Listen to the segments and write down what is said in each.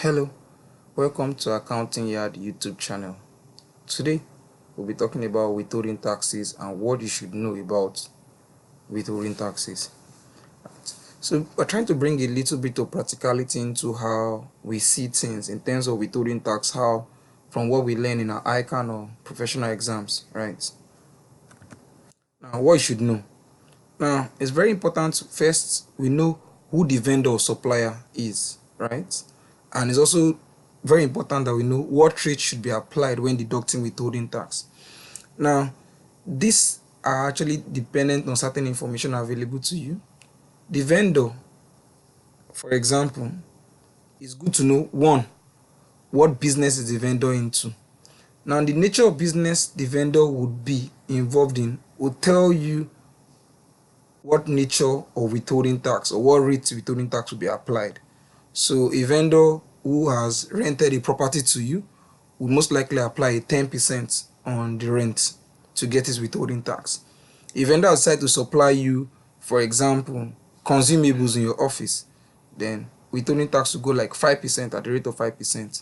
Hello, welcome to Accounting Yard YouTube channel. Today we'll be talking about withholding taxes and what you should know about withholding taxes. So we're trying to bring a little bit of practicality into how we see things in terms of withholding tax, how from what we learn in our ICANN or professional exams, right? Now what you should know. Now it's very important first we know who the vendor or supplier is, right? And it's also very important that we know what rate should be applied when deducting withholding tax. Now, these are actually dependent on certain information available to you. The vendor, for example, it's good to know, one, what business is the vendor into. Now, the nature of business the vendor would be involved in will tell you what nature of withholding tax or what rate withholding tax will be applied. So a vendor who has rented a property to you would most likely apply a 10% on the rent to get his withholding tax. A vendor decides to supply you, for example, consumables in your office, then withholding tax will go like 5% at the rate of 5%.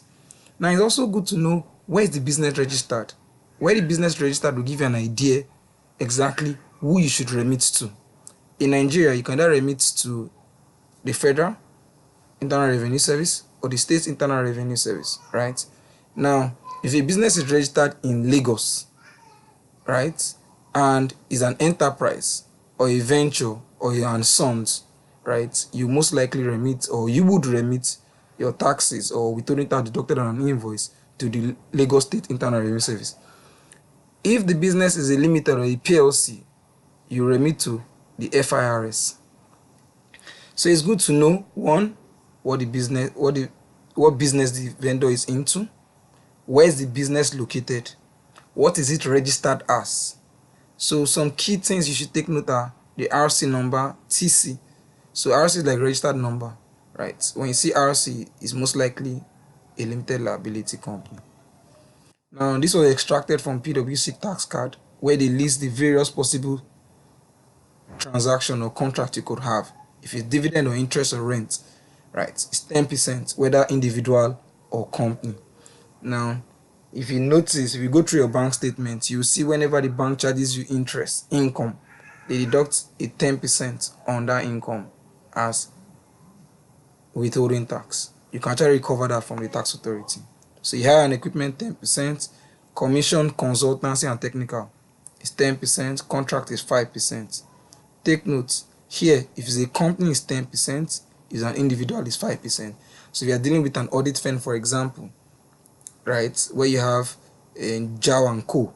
Now it's also good to know where is the business registered. Where the business registered will give you an idea exactly who you should remit to. In Nigeria, you can either remit to the federal Internal Revenue Service or the State Internal Revenue Service, right? Now, if a business is registered in Lagos, right, and is an enterprise or a venture or an sons, right, you most likely remit or you would remit your taxes or withholding tax deducted on an invoice to the Lagos State Internal Revenue Service. If the business is a limited or a PLC, you remit to the FIRS. So it's good to know, one, what business the vendor is into, where is the business located, what is it registered as. So some key things you should take note are the RC number, TC. So RC is like registered number, right? When you see RC, it's most likely a limited liability company. Now this was extracted from PwC tax card where they list the various possible transaction or contract you could have. If it's dividend or interest or rent, right, it's 10%, whether individual or company. Now, if you notice, if you go through your bank statement, you see whenever the bank charges you interest, income, they deduct a 10% on that income as withholding tax. You can actually recover that from the tax authority. So you hire an equipment 10%, commission, consultancy, and technical is 10%, contract is 5%. Take note, here, if it's a company, it's 10%, if an individual, is 5%. So if you are dealing with an audit firm, for example, right, where you have JAW and Co.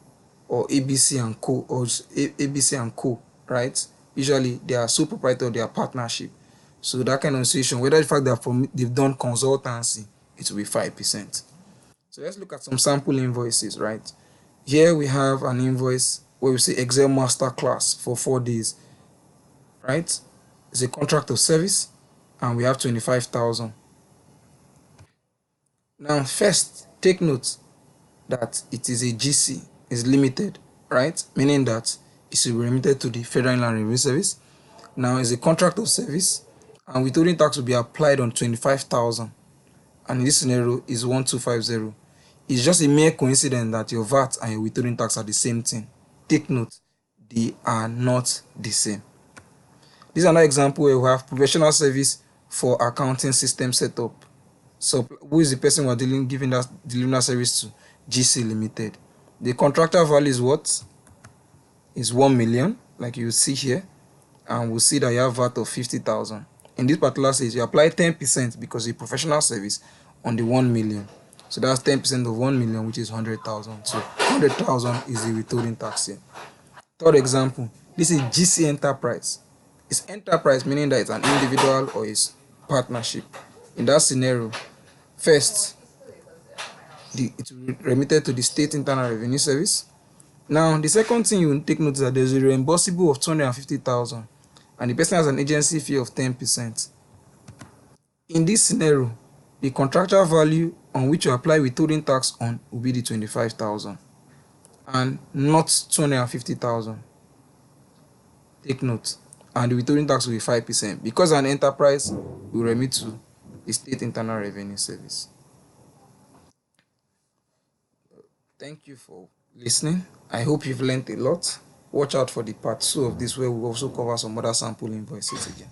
or ABC and Co. or ABC and Co. right? Usually they are sole proprietor, they are partnership. So that kind of situation, whether the fact that they've done consultancy, it will be 5%. So let's look at some sample invoices, right? Here we have an invoice where we say Excel Masterclass for 4 days, right? It's a contract of service and we have 25,000. Now first, take note that it is a GC, is limited, right? Meaning that it should be remitted to the Federal Inland Revenue Service. Now it's a contract of service and withholding tax will be applied on 25,000, and in this scenario is 1250. It's just a mere coincidence that your VAT and your withholding tax are the same thing. Take note, they are not the same. This is another example where we have professional service for accounting system setup. So who is the person we're delivering that service to? GC Limited. The contractual value is what? Is 1 million, like you see here, and we'll see that you have VAT of 50,000. In this particular case, you apply 10% because it's a professional service on the 1 million. So that's 10% of 1 million, which is 100,000. So 100,000 is the withholding tax here. Third example, this is GC Enterprise. It's enterprise, meaning that it's an individual or it's partnership. In that scenario, first, it will be remitted to the State Internal Revenue Service. Now, the second thing you will take note is that there's a reimbursable of 250,000 and the person has an agency fee of 10%. In this scenario, the contractual value on which you apply withholding tax on will be the 25,000 and not 250,000. Take note. And the withholding tax will be 5%. Because an enterprise will remit to the State Internal Revenue Service. Thank you for listening. I hope you've learned a lot. Watch out for the part 2 of this where we'll also cover some other sample invoices again.